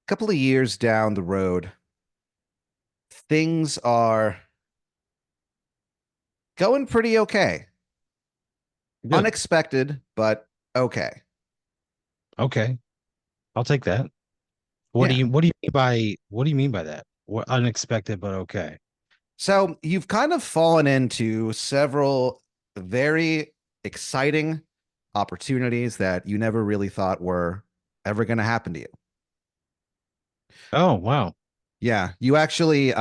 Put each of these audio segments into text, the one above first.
couple of years down the road, things are going pretty okay. Good. Unexpected, but okay. Okay. I'll take that. Yeah. What do you mean by that? What unexpected but okay? So you've kind of fallen into several very exciting opportunities that you never really thought were ever going to happen to you. Oh, wow. Yeah. You actually you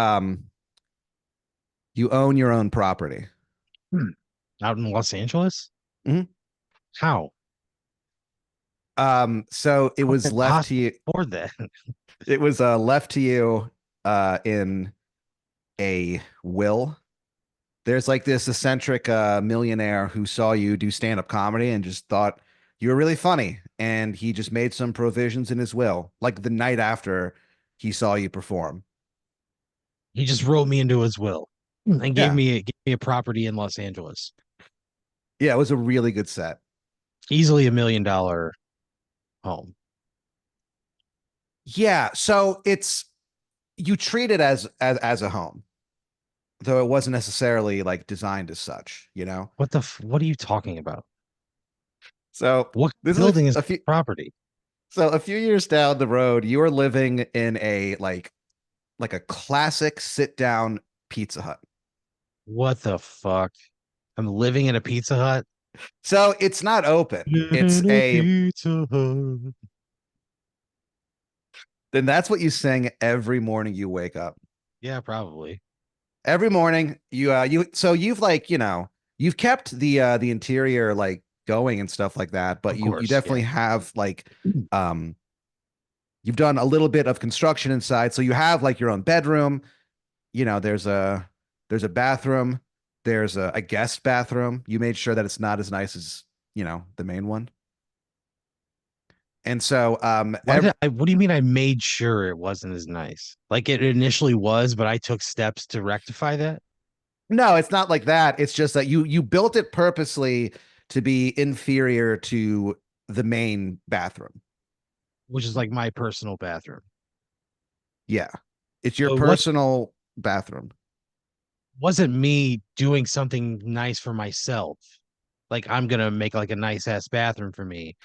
own your own property. Hmm. Out in Los Angeles? Mhm. How? So it How was can I left to possibly you. afford that? It was left to you in a will. There's like this eccentric millionaire who saw you do stand-up comedy and just thought you were really funny, and he just made some provisions in his will, like the night after he saw you perform. He just wrote me into his will and Yeah, gave me a property in Los Angeles. yeah, it was a really good set. Easily $1 million home. Yeah, so it's you treat it as a home, though it wasn't necessarily like designed as such, you know. What are you talking about? So What this is building is a few. property? So a few years down the road, you are living in a like a classic sit down Pizza Hut. What the fuck? I'm living in a Pizza Hut. So it's not open. It's In a a Pizza Hut. Then that's what you sing every morning you wake up. Yeah, probably. Every morning you so you've like, you've kept the interior like going and stuff like that, but Of you course. Yeah. definitely have like um you've done a little bit of construction inside. So you have like your own bedroom, there's a bathroom, there's a guest bathroom. You made sure that it's not as nice as, the main one. And so What do you mean I made sure it wasn't as nice? Like it initially was, but I took steps to rectify that, no, it's not like that. It's just that you built it purposely to be inferior to the main bathroom. which is like my personal bathroom. Yeah. It's your So personal bathroom. wasn't me doing something nice for myself. Like I'm gonna make like a nice ass bathroom for me.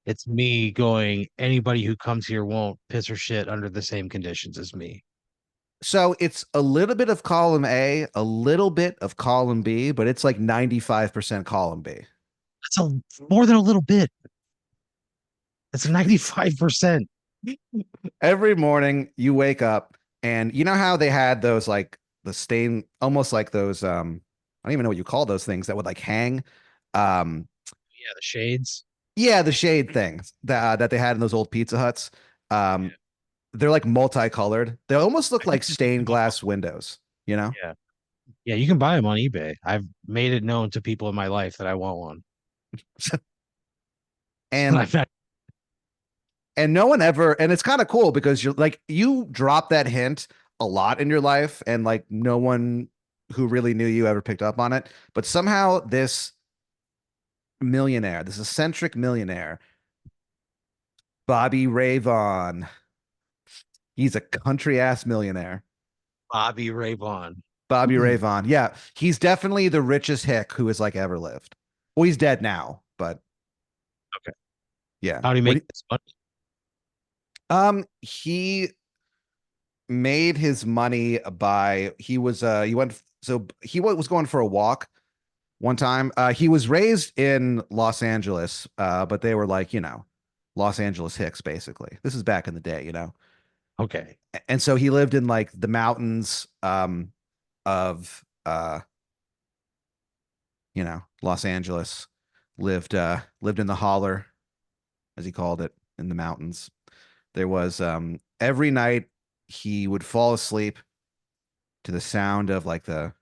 It's me going, anybody who comes here won't piss or shit under the same conditions as me. So it's a little bit of column A, a little bit of column B, but it's like 95% column B. That's more than a little bit. That's 95%. Every morning you wake up and you know how they had those like the stain, almost like those I don't even know what you call those things that would like hang. Um Yeah, the shades. yeah, the shade things that they had in those old Pizza Huts. Um Yeah. they're like multicolored. They almost look I think like you can get stained them off. glass windows, you know? Yeah. Yeah, you can buy them on eBay. I've made it known to people in my life that I want one. And I've not, no one ever, and it's kind of cool because you're like you drop that hint a lot in your life and like no one who really knew you ever picked up on it, but somehow this eccentric millionaire, Bobby Ray Vaughan, he's a country ass millionaire. Bobby Ray Vaughan. Bobby Ray Okay. Vaughan. Yeah, he's definitely the richest hick who has like ever lived. Well, he's dead now, but yeah. How do you What make this money? he made his money by he went so he was going for a walk one time. He was raised in Los Angeles, but they were like, Los Angeles hicks basically. This is back in the day, Okay. and so he lived in like the mountains of Los Angeles, lived in the holler, as he called it, in the mountains. There was every night he would fall asleep to the sound of like the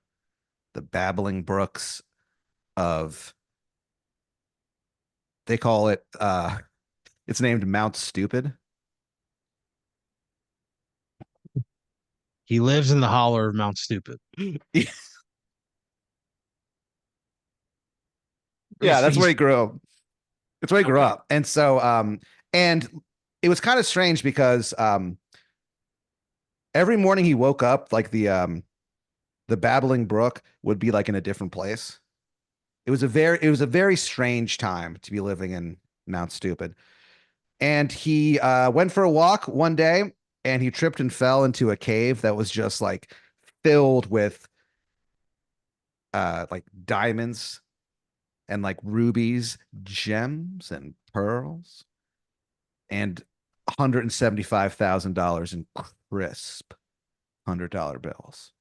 babbling brooks of, they call it it's named Mount Stupid. He lives in the holler of Mount Stupid. Yeah, that's where He's he grew up. That's where he grew okay. up. And so and it was kind of strange because every morning he woke up, like the babbling brook would be like in a different place. It was a very strange time to be living in Mount Stupid. And he went for a walk one day and he tripped and fell into a cave that was just like filled with like diamonds and like rubies, gems and pearls and $175,000 in crisp $100 bills.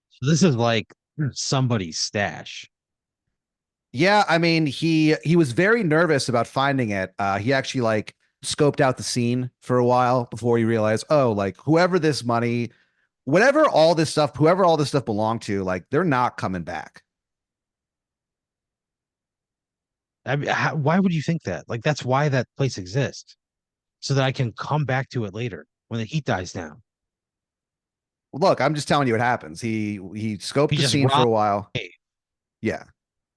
So this is like somebody's stash. Yeah, I mean, he was very nervous about finding it. He actually like scoped out the scene for a while before he realized, oh, like whoever all this stuff belonged to, like they're not coming back. I mean, why would you think that? Like that's why that place exists, so that I can come back to it later when the heat dies down. Look, I'm just telling you what happens. He scoped He the just scene for a robbed while. me. Yeah,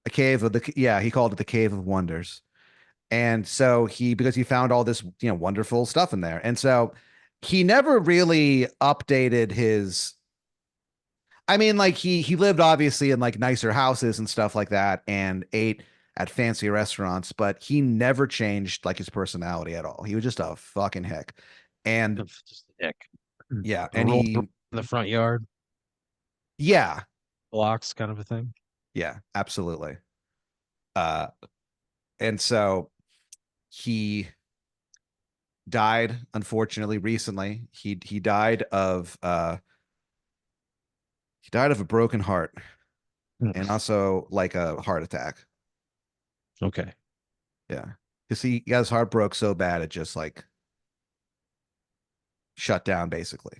a cave of the yeah, he called it the Cave of Wonders. And so he because he found all this, wonderful stuff in there. And so he never really updated his I mean, like he lived obviously in like nicer houses and stuff like that and ate at fancy restaurants, but he never changed like his personality at all. He was just a fucking hick. And Just a dick. yeah, and Rolled around he in the front yard, yeah, blocks kind of a thing. yeah, absolutely. Uh and so he died unfortunately recently. He died of a broken heart and also like a heart attack. Okay. Yeah. Because he got his heart broke so bad it just like shut down basically.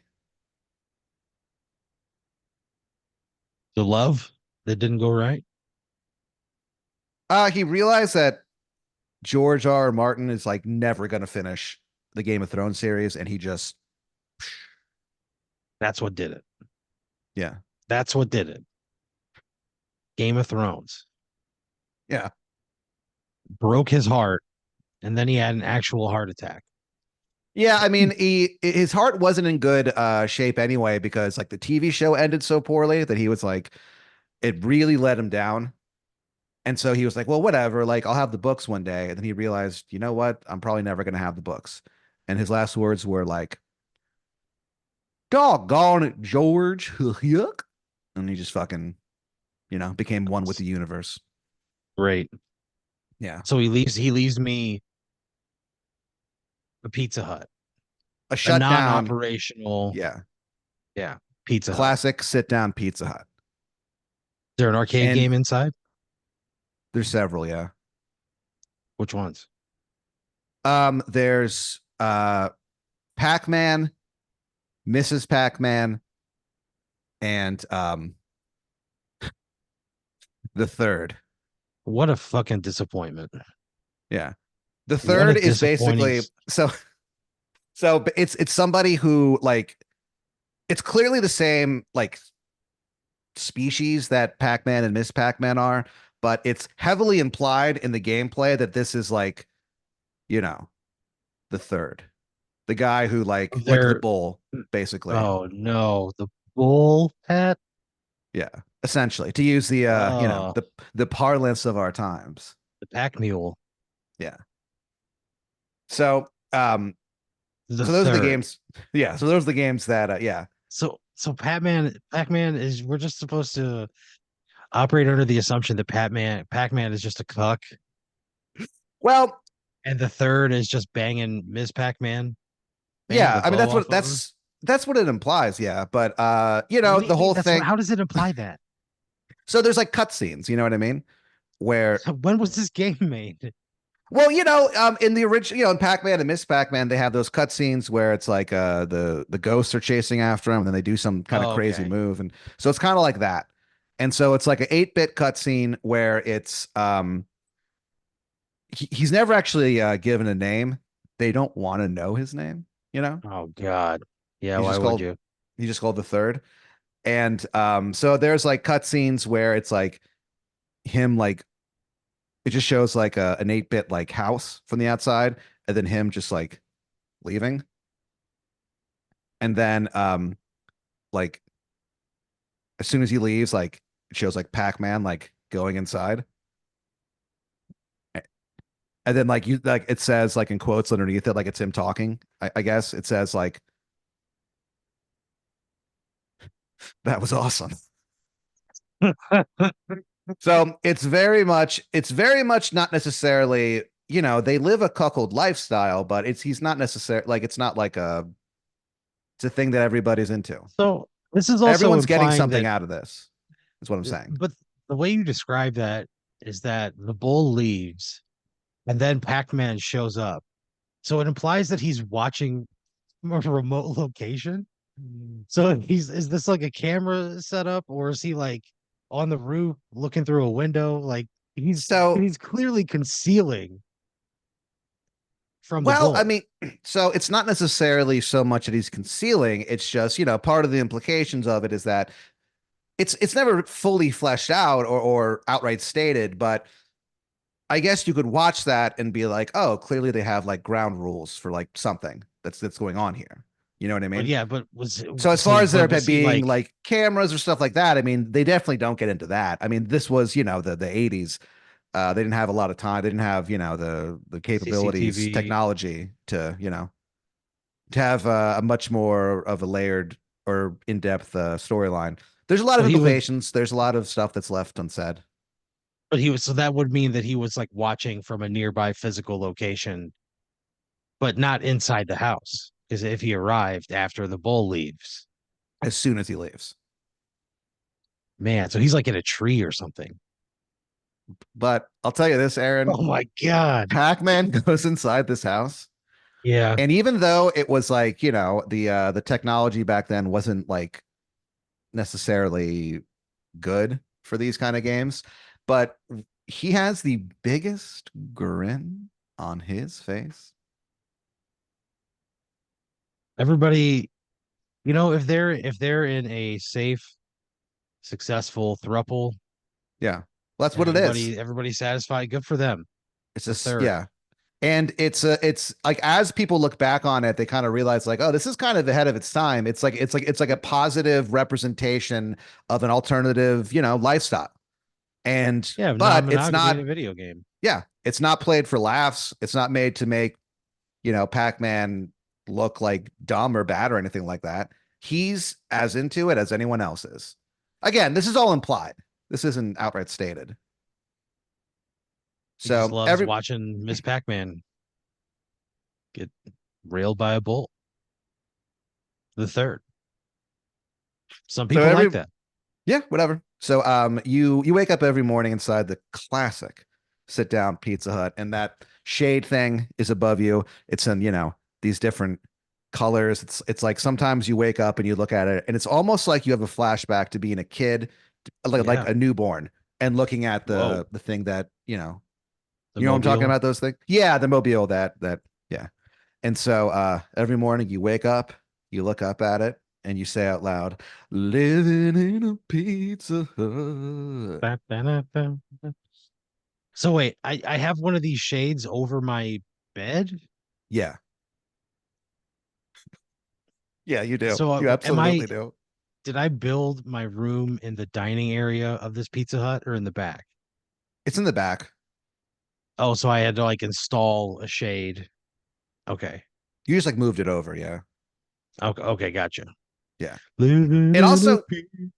The love that didn't go right. He realized that George R. R. Martin is like never gonna finish the Game of Thrones series, and he just That's what did it. yeah. That's what did it. Game of Thrones Yeah. broke his heart, and then he had an actual heart attack. Yeah, I mean, his heart wasn't in good shape anyway because like the TV show ended so poorly that he was like it really let him down. And so he was like, well, whatever, like I'll have the books one day. And then he realized, you know what? I'm probably never gonna have the books. And his last words were like, doggone it, George. Yuck. And he just fucking, became one with the universe. Great. Yeah. So he leaves me a Pizza Hut, A a shutdown. non-operational, Yeah. yeah, Pizza Hut. Is Classic sit down Pizza Hut. there an arcade And game inside? there's several, yeah. Which ones? There's Pac-Man, Mrs. Pac-Man, and the third. What a fucking disappointment. Yeah. The What a third is disappointing. basically so it's somebody who like it's clearly the same like species that Pac-Man and Miss Pac-Man are, but it's heavily implied in the gameplay that this is like, you know, the third. The guy who like the They're bull, basically. oh no, the bull pet. Yeah. Essentially. To use the Oh, the parlance of our times. the pack mule. Yeah. So The so those are the third. games. Yeah, so those are the games that yeah. So Pac-Man is we're just supposed to operate under the assumption that Pac-Man is just a cuck, Well, and the third is just banging Ms. Pac-Man, banging yeah, the I mean bow off of her. that's what it implies, yeah. But What do you the mean? whole That's thing how does it imply that? so there's like cutscenes, you know what I mean? Where When was this game made? well, in the original, in Pac-Man and Miss Pac-Man, they have those cutscenes where it's like the ghosts are chasing after him, and then they do some kind of Oh, crazy okay. move, and so it's kind of like that. And so it's like an 8-bit cutscene where it's he's never actually given a name. They don't want to know his name, you know. Oh God. Yeah, He's why just would called you? he's just called the third. And so there's like cutscenes where it's like him like it just shows like an 8-bit like house from the outside, and then him just like leaving. And then like as soon as he leaves, like it shows like Pac-Man like going inside. And then like you like it says like in quotes underneath it, like it's him talking. I guess it says like that was awesome. So it's very much not necessarily, they live a cuckold lifestyle, but he's not necessarily like it's not like it's a thing that everybody's into. So this is also Everyone's getting implying something that, out of this, is what I'm saying. but the way you describe that is that the bull leaves and then Pac-Man shows up. So it implies that he's watching from a remote location. So is this like a camera setup or is he like on the roof looking through a window? Like So, he's clearly concealing from the well, I bull. mean, so it's not necessarily so much that he's concealing. It's just, part of the implications of it is that it's never fully fleshed out or outright stated, but I guess you could watch that and be like, oh, clearly they have like ground rules for like something that's going on here. You know what I But mean? yeah, So as far as there was he being like like cameras or stuff like that, I mean, they definitely don't get into that. I mean, this was, the 80s. They didn't have a lot of time. They didn't have, the capabilities, CCTV? technology to, to have a much more of a layered or in-depth storyline. There's a lot So of he would, implications. There's a lot of stuff that's left unsaid. but he was, so that would mean that he was like watching from a nearby physical location, but not inside the house. Because if he arrived after the bull leaves, As soon as he leaves. man, so he's like in a tree or something. But I'll tell you this, Aaron, Oh my God. Pac-Man goes inside this house. Yeah. And even though it was like, the technology back then wasn't like necessarily good for these kind of games, but he has the biggest grin on his face. Everybody, if they're in a safe, successful thruple Yeah. Well, that's and what it is. everybody's satisfied, good for them. It's The just, third. yeah. And it's like as people look back on it, they kind of realize like, oh, this is kind of ahead of its time. It's like a positive representation of an alternative, lifestyle. And Yeah, of but it's non-monogamy in a not, video game. yeah, it's not played for laughs. It's not made to make, Pac-Man look like dumb or bad or anything like that. He's as into it as anyone else is. Again, this is all implied. This isn't outright stated. He just So loves watching Miss Pac-Man get railed by a bull. The third. Some so people every like that. Yeah, whatever. So you wake up every morning inside the classic sit down Pizza Hut, and that shade thing is above you. It's in, these different colors. It's like sometimes you wake up and you look at it, and it's almost like you have a flashback to being a kid, like Yeah. a newborn, and looking at Whoa. the thing that, The what I'm talking mobile. about, those things? Yeah, the mobile that yeah. And so every morning you wake up, you look up at it, and you say out loud, "Living in a Pizza Hut." Ba, ba, da, ba, ba. So wait, I have one of these shades over my bed. Yeah. Yeah, you do. So You am I absolutely do. did I build my room in the dining area of this Pizza Hut or in the back? It's in the back. Oh, so I had to like install a shade. Okay. You just like moved it over, yeah. Okay, okay, gotcha. Yeah. Living It in a also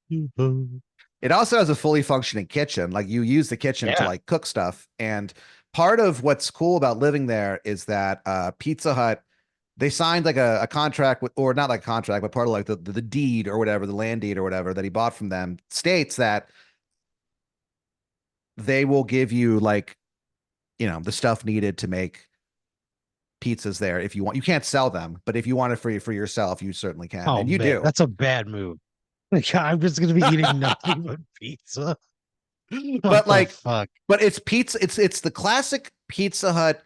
Pizza Hut. it also has a fully functioning kitchen. Like you use the kitchen to Yeah. like cook stuff. And part of what's cool about living there is that Pizza Hut, they signed like a contract with, or not like a contract, but part of like the deed or whatever, the land deed or whatever that he bought from them states that they will give you like, the stuff needed to make pizzas there if you want. You can't sell them, but if you want it for yourself, you certainly can. Oh And you man, do. that's a bad move. Like, I'm just gonna be eating nothing but pizza. What But the like, fuck? but it's pizza. It's the classic Pizza Hut,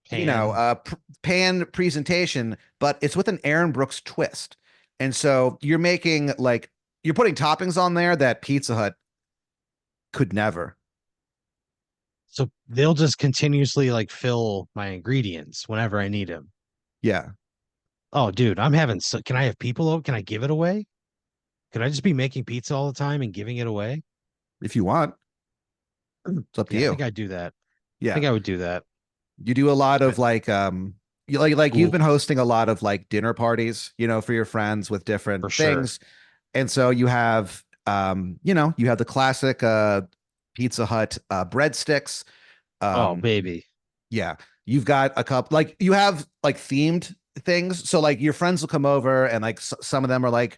Pan. pan presentation, but it's with an Aaron Brooks twist. And so you're making like you're putting toppings on there that Pizza Hut could never. So they'll just continuously like fill my ingredients whenever I need them. Yeah. Oh, dude, I'm having so can I have people over? Can I give it away? Could I just be making pizza all the time and giving it away? If you want, it's up to Yeah, I think you. I'd do that. I Yeah. think I would do that. You do a lot I, of like you like you've cool, been hosting a lot of like dinner parties, for your friends with different for sure. things. And so you have you have the classic Pizza Hut breadsticks. Oh, Um baby. yeah, you've got a couple like you have like themed things. So like your friends will come over and like some of them are like,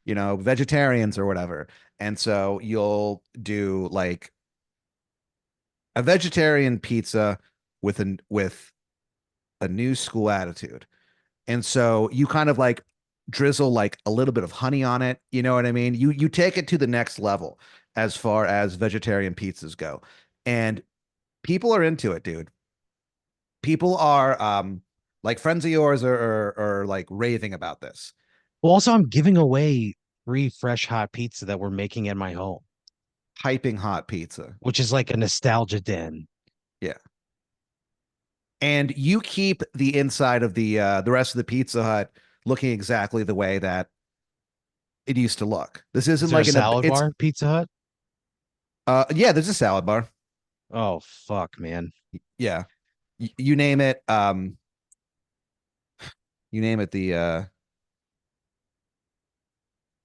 vegetarians or whatever. And so you'll do like a vegetarian pizza with a new school attitude. And so you kind of like drizzle like a little bit of honey on it. You know what I mean? You take it to the next level as far as vegetarian pizzas go. And people are into it, dude. People are like friends of yours are like raving about this. Well, also, I'm giving away free fresh hot pizza that we're making at my home, Hyping hot pizza. which is like a nostalgia den. Yeah. And you keep the inside of the rest of the Pizza Hut looking exactly the way that it used to look. This Is isn't there a like salad it's bar at Pizza Hut? yeah, there's a salad bar. Oh, fuck, man. Yeah. You name it you name it the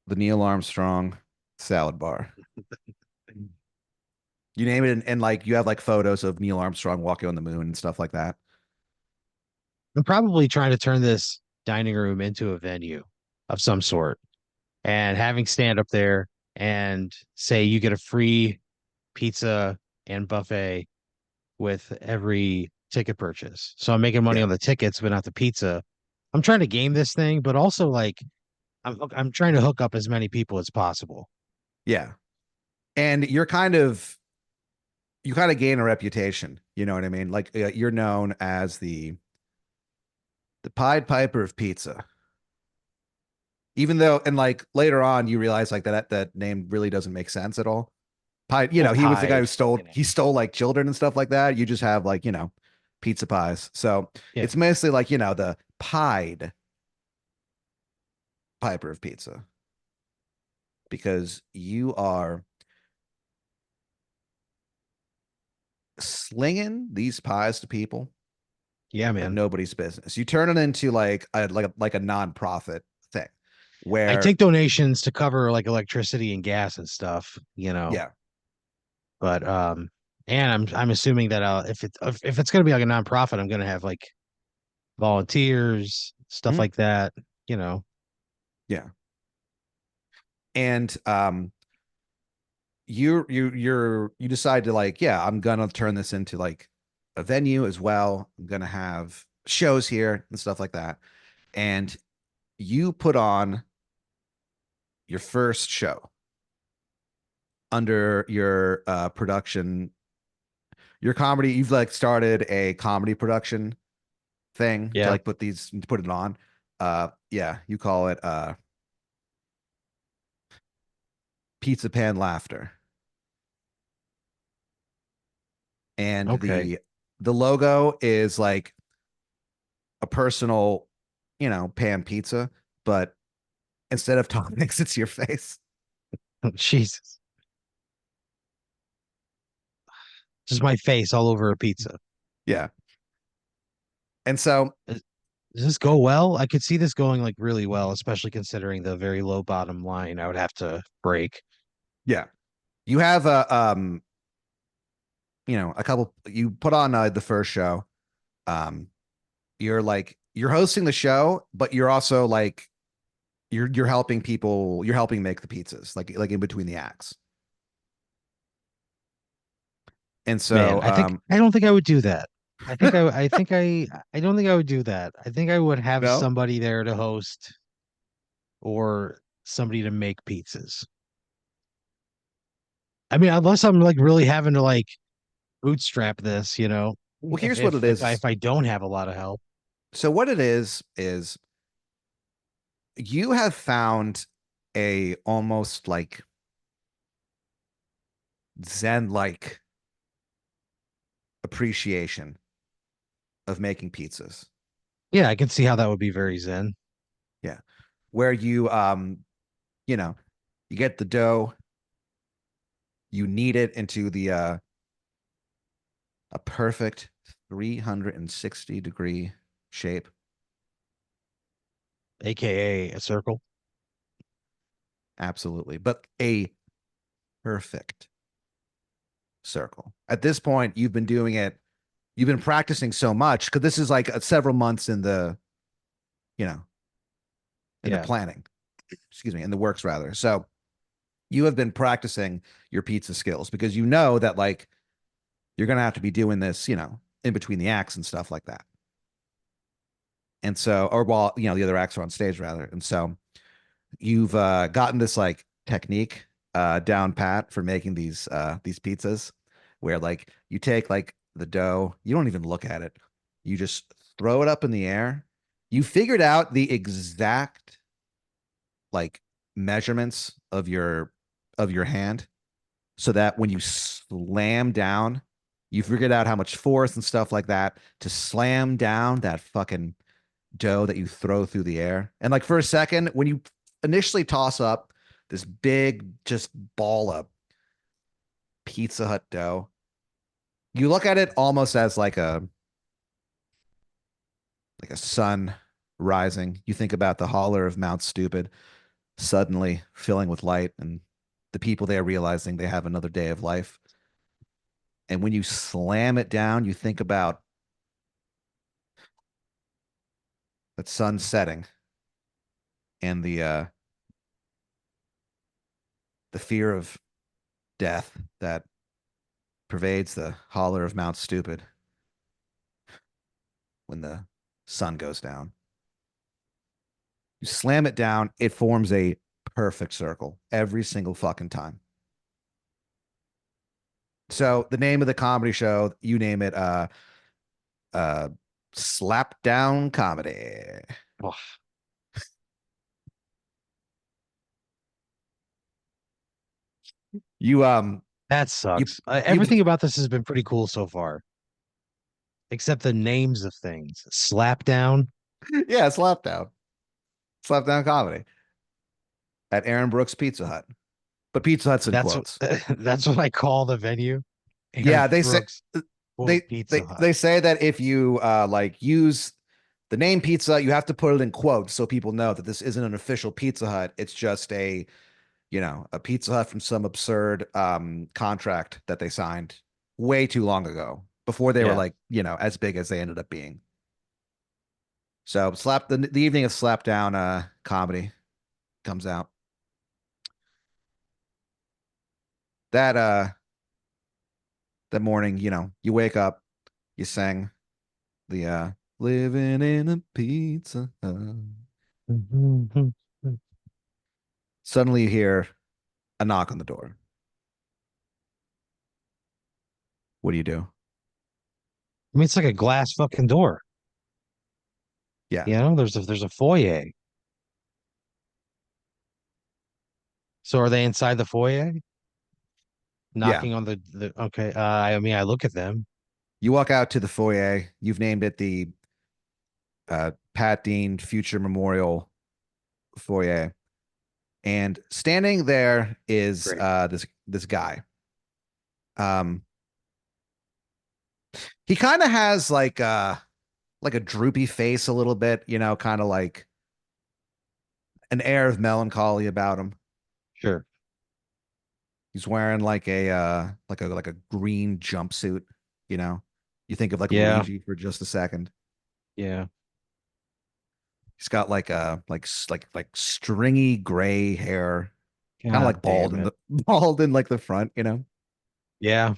Neil Armstrong salad bar. You name it and like you have like photos of Neil Armstrong walking on the moon and stuff like that. I'm probably trying to turn this dining room into a venue of some sort and having stand up there and say you get a free pizza and buffet with every ticket purchase. So I'm making money Yeah. on the tickets, but not the pizza. I'm trying to game this thing, but also like I'm trying to hook up as many people as possible. Yeah. And you kind of gain a reputation, you know what I mean? Like you're known as the Pied Piper of pizza. Even though and like later on you realize like that name really doesn't make sense at all. Pied, Well, he was the guy who pied, stole you know. he stole like children and stuff like that. You just have like, pizza pies. So Yeah. it's mostly like, the Pied Piper of pizza because you are slinging these pies to people Yeah, like man. nobody's business. You turn it into like a nonprofit thing I where take donations to cover like electricity and gas and stuff, yeah, But and I'm assuming that if it's gonna be like a nonprofit, I'm gonna have like volunteers, stuff mhm, like that, you know. yeah, and you decide to like yeah, I'm gonna turn this into like a venue as well. I'm gonna have shows here and stuff like that, and you put on your first show under your production, your comedy. You've like started a comedy production thing to Yeah. like put it on. Yeah, you call it Pizza Pan Laughter. And Okay. the logo is like a personal, pan pizza, but instead of toppings, it's your face. Jesus. Just my face all over a pizza. Yeah. And so, Does this go well? I could see this going like really well, especially considering the very low bottom line I would have to break. yeah, you have a couple you put on the first show. Um you're hosting the show, but you're also like you're helping people, you're helping make the pizzas like in between the acts. And Man, so I don't think I would do that. I don't think I would do that. I think I would have no. somebody there to host or somebody to make pizzas. I mean, unless I'm like really having to like bootstrap this, Well, here's what it if is. I don't have a lot of help. So what it is you have found a almost like zen like appreciation of making pizzas. Yeah, I can see how that would be very zen. Yeah. Where you know, you get the dough, you knead it into the a perfect 360-degree shape. aka a circle. Absolutely. But a perfect circle. At this point, you've been doing it, you've been practicing so much because this is like several months in the, you know, in the Yeah. planning, excuse me, in the works rather. So you have been practicing your pizza skills because you know that like you're going to have to be doing this, in between the acts and stuff like that. And so, or while, the other acts are on stage rather. And so you've gotten this like technique down pat for making these pizzas where like you take like the dough, you don't even look at it. You just throw it up in the air. You figured out the exact like measurements of your hand so that when you slam down, you figured out how much force and stuff like that to slam down that fucking dough that you throw through the air. And like for a second, when you initially toss up this big just ball of Pizza Hut dough, you look at it almost as like a sun rising. You think about the holler of Mount Stupid suddenly filling with light and the people there realizing they have another day of life. And when you slam it down, you think about that sun setting and the fear of death that pervades the holler of Mount Stupid when the sun goes down. You slam it down, it forms a perfect circle every single fucking time. So the name of the comedy show, you name it, uh slap down comedy. Oh, You that you sucks. you Everything about this has been pretty cool so far, except the names of things. Slap down. yeah, slap down comedy at Aaron Brooks Pizza Hut, but Pizza Hut's in That's what quotes. that's what I call the venue. Yeah, Aaron they say Brooks, quote, they Pizza they Hut. they say that if you like use the name pizza, you have to put it in quotes so people know that this isn't an official Pizza Hut. It's just a Pizza Hut from some absurd contract that they signed way too long ago before they were Yeah. like, as big as they ended up being. So slap the evening of slap down comedy comes out. That morning, you wake up, you sang the living in a pizza hut. I Suddenly you hear a knock on the door. What do you do? mean, it's like a glass fucking door. Yeah. You know, there's a foyer. So are they inside the foyer, Yeah. knocking on the? Okay. I mean, I look at them. You walk out to the foyer. You've named it the Pat Dean Future Memorial Foyer. And standing there is Great. this guy. Um, he kind of has like a droopy face a little bit, kind of like an air of melancholy about him. Sure. He's wearing like a green jumpsuit, you know. You think of like Yeah. Luigi for just a second. Yeah. He's got like stringy gray hair, kind of God like bald damn in it. the bald in like the front. Yeah.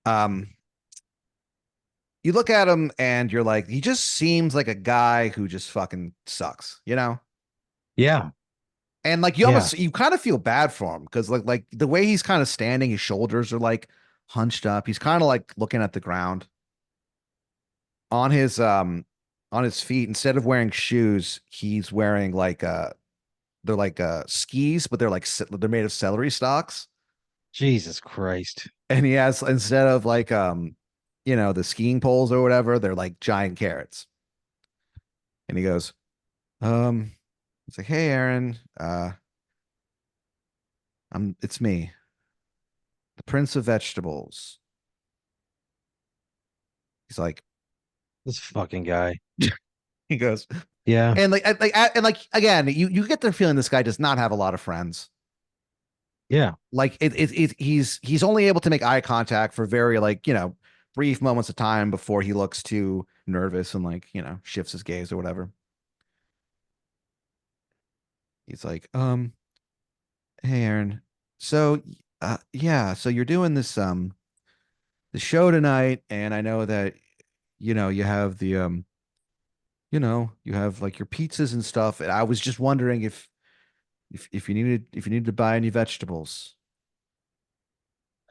Um, you look at him and you're like, he just seems like a guy who just fucking sucks. Yeah. And like Yeah. you kind of feel bad for him because like the way he's kind of standing, his shoulders are like hunched up. He's kind of like looking at the ground on his feet. Instead of wearing shoes, he's wearing they're like skis, but they're made of celery stalks. Jesus Christ. And he has instead of like the skiing poles or whatever, they're like giant carrots. And he goes, Um, it's like, hey, Aaron, it's me, the Prince of Vegetables. He's like, This fucking guy. he goes, Yeah. and like again, you get the feeling this guy does not have a lot of friends. Yeah. Like he's only able to make eye contact for very like brief moments of time before he looks too nervous and like shifts his gaze or whatever. He's like, hey, Aaron, so yeah, so you're doing this the show tonight, and I know that you have the you have like your pizzas and stuff, and I was just wondering if you needed to buy any vegetables.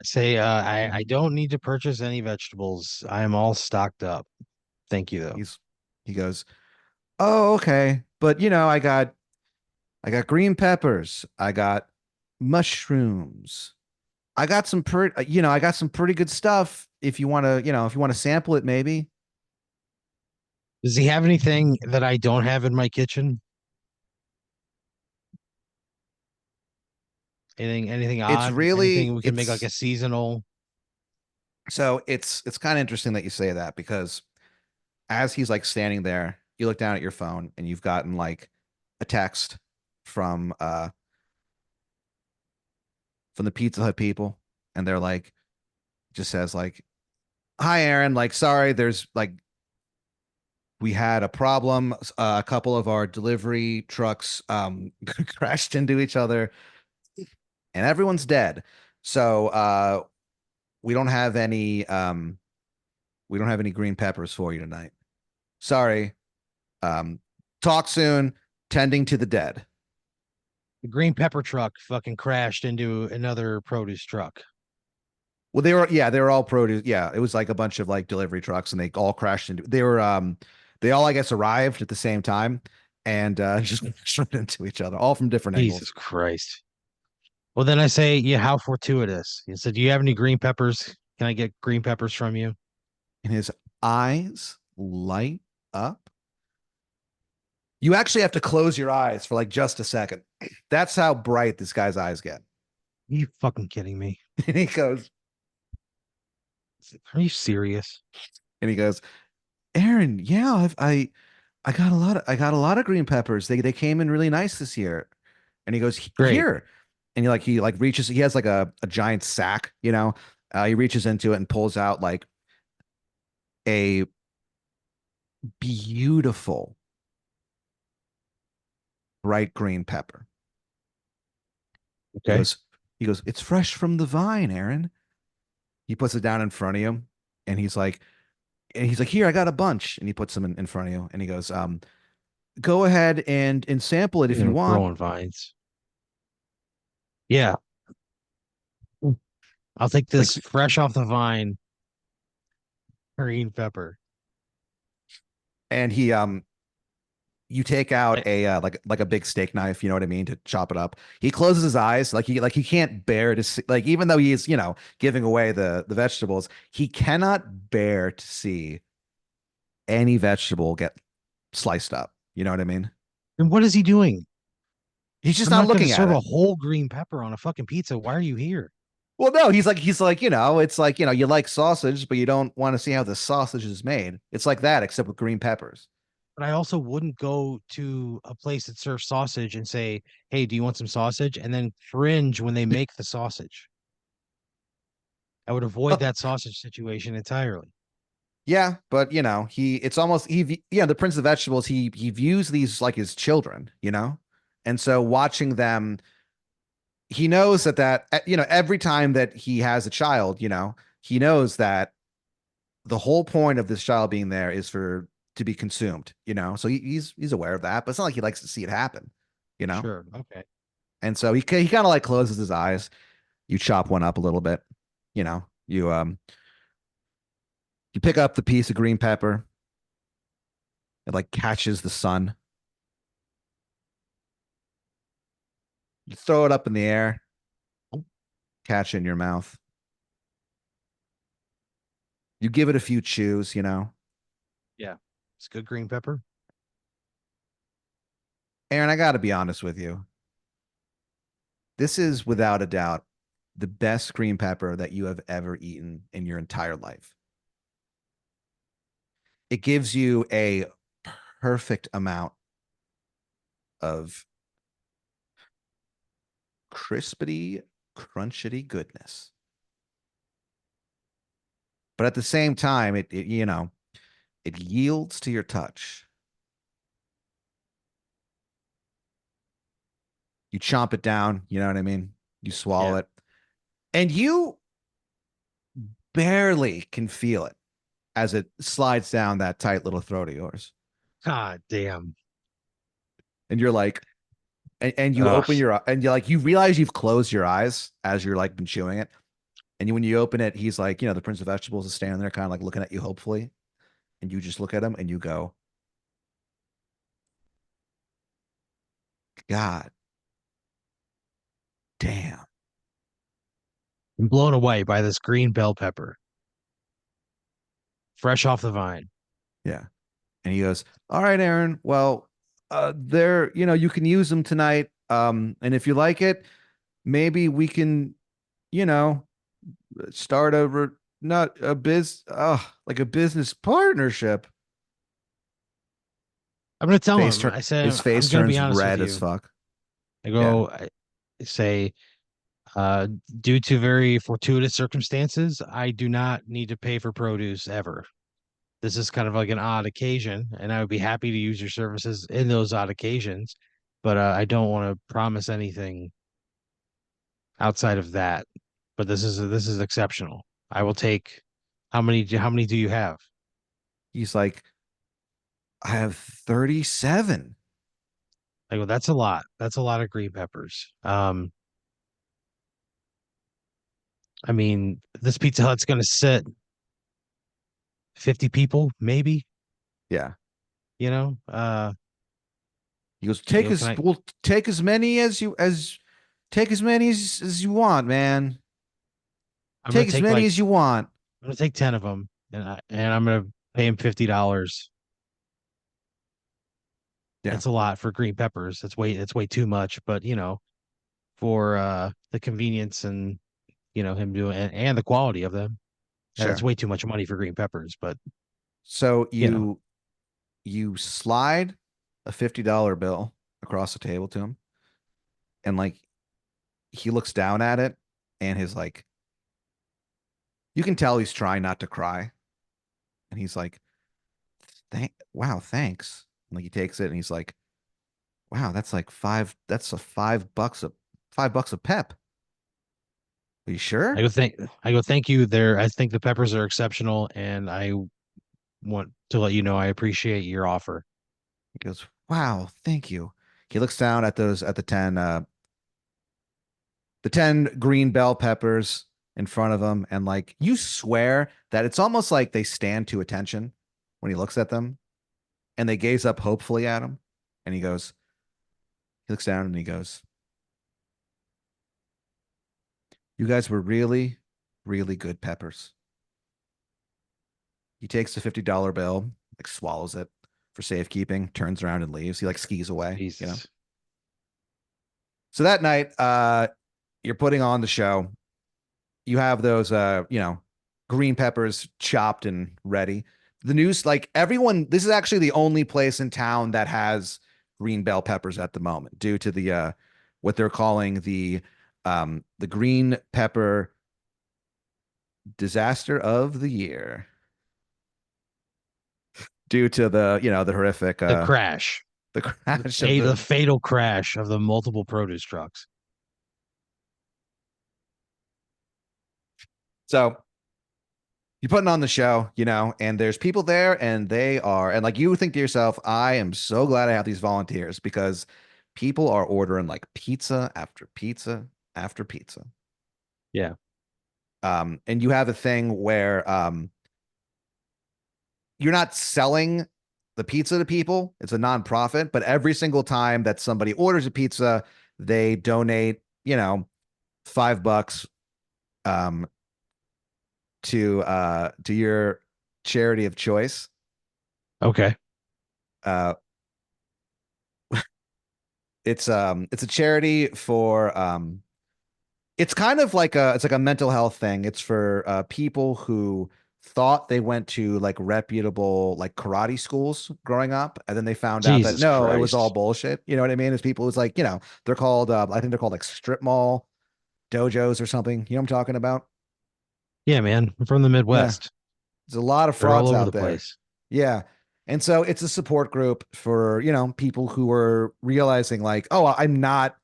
I say I don't need to purchase any vegetables. I am all stocked up. Thank you though. He's he goes, oh, okay, but I got green peppers, I got mushrooms, I got some I got some pretty good stuff. If you want to, if you want to sample it, maybe. Does he have anything that I don't have in my kitchen? Anything It's odd? Anything really we can make like it's a seasonal? so it's kind of interesting that you say that because as he's like standing there, you look down at your phone and you've gotten like a text from uh from the Pizza Hut people, and they're like, just says like, "Hi, Aaron. Like, sorry, there's like we had a problem. A couple of our delivery trucks crashed into each other, and everyone's dead. So we don't have any we don't have any green peppers for you tonight. Sorry. Um, talk soon. Tending to the dead." The green pepper truck fucking crashed into another produce truck. Well, they were all produce. Yeah, it was like a bunch of like delivery trucks, and they all crashed into. They all I guess arrived at the same time, and just slammed into each other, all from different Jesus angles. Christ. Well, then I say, yeah, how fortuitous. He said, do you have any green peppers? Can I get green peppers from you? And his eyes light up. You actually have to close your eyes for like just a second. That's how bright this guy's eyes get. Are you fucking kidding me? And he goes, Are you serious? and he goes, Aaron, yeah, I got a lot of green peppers. They came in really nice this year. And he goes, Great. here. And he like reaches, he has like a giant sack, he reaches into it and pulls out like a beautiful bright green pepper. He Okay. goes, it's fresh from the vine, Aaron. He puts it down in front of you, and he's like, here, I got a bunch. And he puts them in front of you, and he goes, go ahead and sample it if you want. Growing vines. Yeah. I'll take Like, this fresh off the vine green pepper. and you take out Eh, a like a big steak knife, you know what I mean, to chop it up. He closes his eyes, like he can't bear to see, like even though he is, giving away the vegetables, he cannot bear to see any vegetable get sliced up. You know what I mean? And what is he doing? He's just I'm not not going to looking at serve a it. whole green pepper on a fucking pizza. Why are you here? Well, no, he's like, it's like, you like sausage, but you don't want to see how the sausage is made. It's like that, except with green peppers. But I also wouldn't go to a place that serves sausage and say, "Hey, do you want some sausage?" and then cringe when they make the sausage. I would avoid that sausage situation entirely. Yeah, but it's almost the Prince of Vegetables, he views these like his children, and so watching them, he knows that every time that he has a child, he knows that the whole point of this child being there is for to be consumed, so he's aware of that, but it's not like he likes to see it happen, you know, Sure. Okay. and so he kind of like closes his eyes. You chop one up a little bit, you pick up the piece of green pepper. It like catches the sun. You throw it up in the air, catch it in your mouth. You give it a few chews. Yeah. It's good green pepper. Aaron, I got to be honest with you. This is without a doubt the best green pepper that you have ever eaten in your entire life. It gives you a perfect amount of crispity, crunchity goodness. But at the same time, it yields to your touch. You chomp it down, you know what I mean? You swallow Yeah. it, and you barely can feel it as it slides down that tight little throat of yours. God damn. And you're like, and you Ugh. open your and you realize you've closed your eyes as you're like been chewing it. And when you open it, he's like, the Prince of Vegetables is standing there, kind of like looking at you hopefully. And you just look at him and you go, God damn. I'm blown away by this green bell pepper, fresh off the vine. Yeah. And he goes, All right, Aaron. Well, you can use them tonight. And if you like it, maybe we can, you know, start over not a like a business partnership. I'm gonna tell Face him. turn I said his I'm face gonna be turns honest with red as you. fuck. I Yeah. go I say, uh, due to very fortuitous circumstances, I do not need to pay for produce ever. This is kind of like an odd occasion, and I would be happy to use your services in those odd occasions, but I don't want to promise anything outside of that. But this is exceptional. I will take how many do you have? He's like, I have 37. I go, that's a lot. That's a lot of green peppers. I mean, this Pizza Hut's gonna sit 50 people, maybe, Yeah. you know. He goes, Can I we'll take as many take as many as you want, man. I'm gonna Take as take many like as you want. I'm gonna take 10 of them and I'm gonna pay him $50. Yeah, It's a lot for green peppers. It's way too much, but for the convenience and him doing and the quality of them. It's sure. way too much money for green peppers, but So you know, you slide a $50 bill across the table to him, and like he looks down at it, and his like you can tell he's trying not to cry, and he's like, wow, thanks." And like he takes it, and he's like, "Wow, that's like five. That's a $5 a pep. Are you I sure?" go thank I go thank you there. I think the peppers are exceptional and I want to let you know I appreciate your offer. He goes, "Wow, thank you." He looks down at the 10 green bell peppers in front of him, and like you swear that it's almost like they stand to attention when he looks at them, and they gaze up hopefully at him, and he looks down and he goes, "You guys were really, really good peppers." He takes the $50 bill, like swallows it for safekeeping, turns around and leaves. He like skis away. Jesus. So that night, you're putting on the show. You have those green peppers chopped and ready. The news, like everyone, this is actually the only place in town that has green bell peppers at the moment, due to the what they're calling the green pepper disaster of the year, due to the horrific The crash. the The crash of fate the the fatal crash of the multiple produce trucks. so you're putting on the show, and there's people there, and and like you think to yourself, I am so glad I have these volunteers, because people are ordering like pizza after pizza after pizza. Yeah. And you have a thing where you're not selling the pizza to people. It's a nonprofit, but every single time that somebody orders a pizza, they donate, $5 um to your charity of choice. Okay. Uh It's a charity for it's kind of like a mental health thing. It's for people who thought they went to like reputable like karate schools growing up, and then they found out that Jesus no, it was all Christ. bullshit. You know what I mean? It's people who's like, they're called I think they're called like strip mall dojos or something. You know what I'm talking about? Yeah, man. I'm from the Yeah. Midwest. There's a lot of They're all frauds over out the there. place. Yeah. And so it's a support group for, people who are realizing like, oh, I'm not,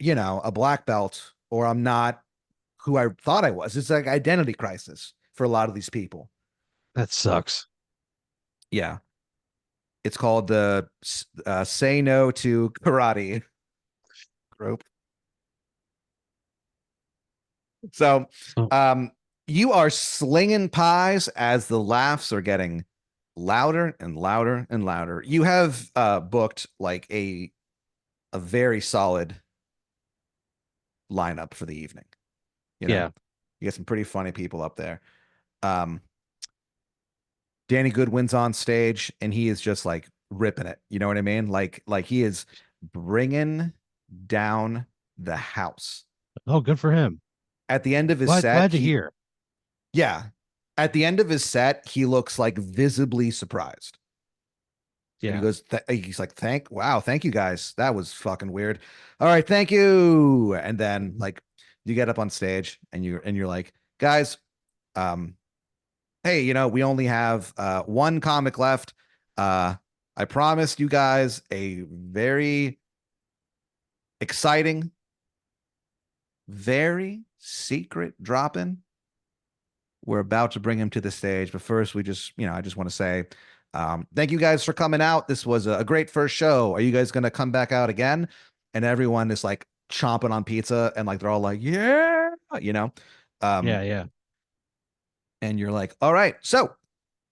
a black belt, or I'm not who I thought I was. It's like identity crisis for a lot of these people. That sucks. Yeah. It's called the Say No to Karate group. So, So, um, you are slinging pies as the laughs are getting louder and louder and louder. You have booked like a very solid lineup for the evening. You know, yeah. you get some pretty funny people up there. Um, Danny Goodwin's on stage and he is just like ripping it. You know what I mean? Like he is bringing down the house. Oh, good for him. At the end of his Glad set, to hear. yeah, at the end of his set, he looks like visibly surprised. And he Yeah. goes, he's like, thank you guys. That was fucking weird. All right, thank you. And then like you get up on stage and you're like, guys, um, hey, we only have one comic left. I promised you guys a very exciting, very secret drop in. We're about to bring him to the stage, but first, I just want to say, thank you guys for coming out. This was a great first show. Are you guys going to come back out again? And everyone is like chomping on pizza and like they're all like, yeah, you know? Yeah, Um, yeah. and you're like, all right, so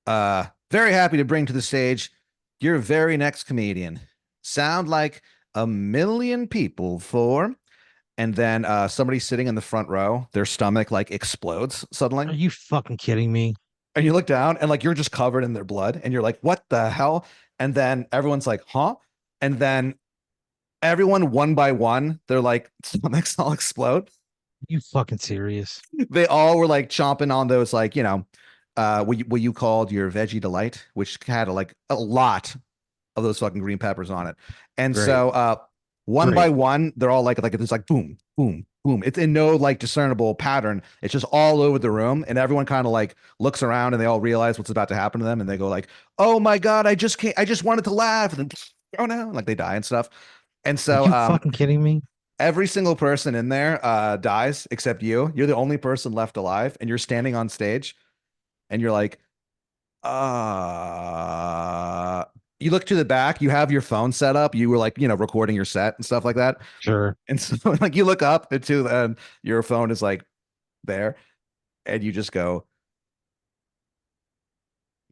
very happy to bring to the stage your very next comedian. Sound like a million people for. And then somebody sitting in the front row, their stomach like explodes suddenly. Are you fucking kidding me? And you look down and like you're just covered in their blood. And you're like, what the hell? And then everyone's like, huh? And then everyone one by one, their like stomachs all explode. Are you fucking serious? They all were like chomping on those like, what you called your veggie delight, which had like a lot of those fucking green peppers on it. And Great. so one by Great. one, they're all like it's like boom, boom, boom. It's in no like discernible pattern. It's just all over the room. And everyone kind of like looks around and they all realize what's about to happen to them. And they go like, oh my God, I just can't, I just wanted to laugh. And then oh no, like they die and stuff. And Are so you fucking kidding me? every single person in there dies except you. You're the only person left alive, and you're standing on stage and you're like, uh you look to the back, you have your phone set up, you were like, recording your set and stuff like that. Sure. And so like you look up into and your phone is like there, and you just go,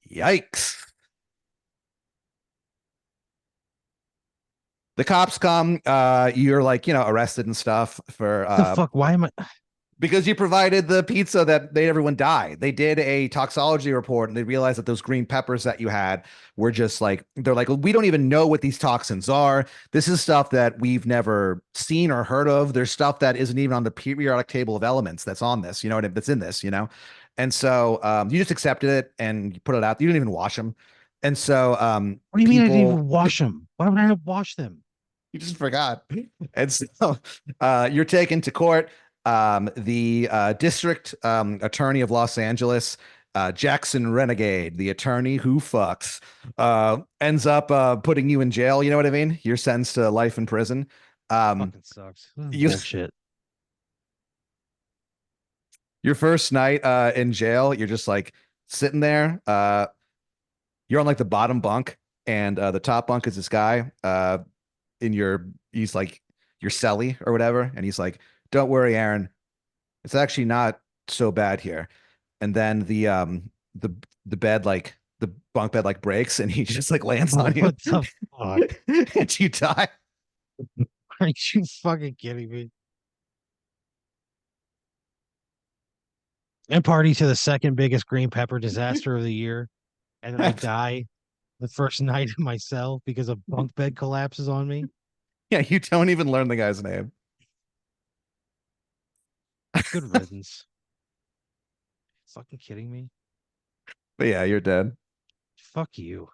yikes. The cops come, you're like, arrested and stuff for What the fuck? Why am I? because you provided the pizza that made everyone die. They did a toxology report and they realized that those green peppers that you had were just like, they're like, we don't even know what these toxins are. This is stuff that we've never seen or heard of. There's stuff that isn't even on the periodic table of elements that's on this, that's in this. And so you just accepted it and you put it out. You didn't even wash them. And so What do you mean I didn't people even wash them? Why would I have washed them? you just forgot. And so you're taken to court. The district attorney of Los Angeles, Jackson Renegade, the attorney who fucks, ends up putting you in jail. You know what I mean? You're sentenced to life in prison. Um, Fucking sucks. This is you bullshit. your first night in jail, you're just like sitting there. You're on like the bottom bunk, and the top bunk is this guy. He's like your celly or whatever, and he's like, "Don't worry, Aaron. It's actually not so bad here." And then the bed like the bunk bed like breaks, and he just like lands Oh, on you, what the fuck? and you die. Are you fucking kidding me? And party to the second biggest green pepper disaster of the year, and I die the first night in my cell because a bunk bed collapses on me. Yeah, you don't even learn the guy's name. Good riddance. Fucking kidding me? But yeah, you're dead. Fuck you.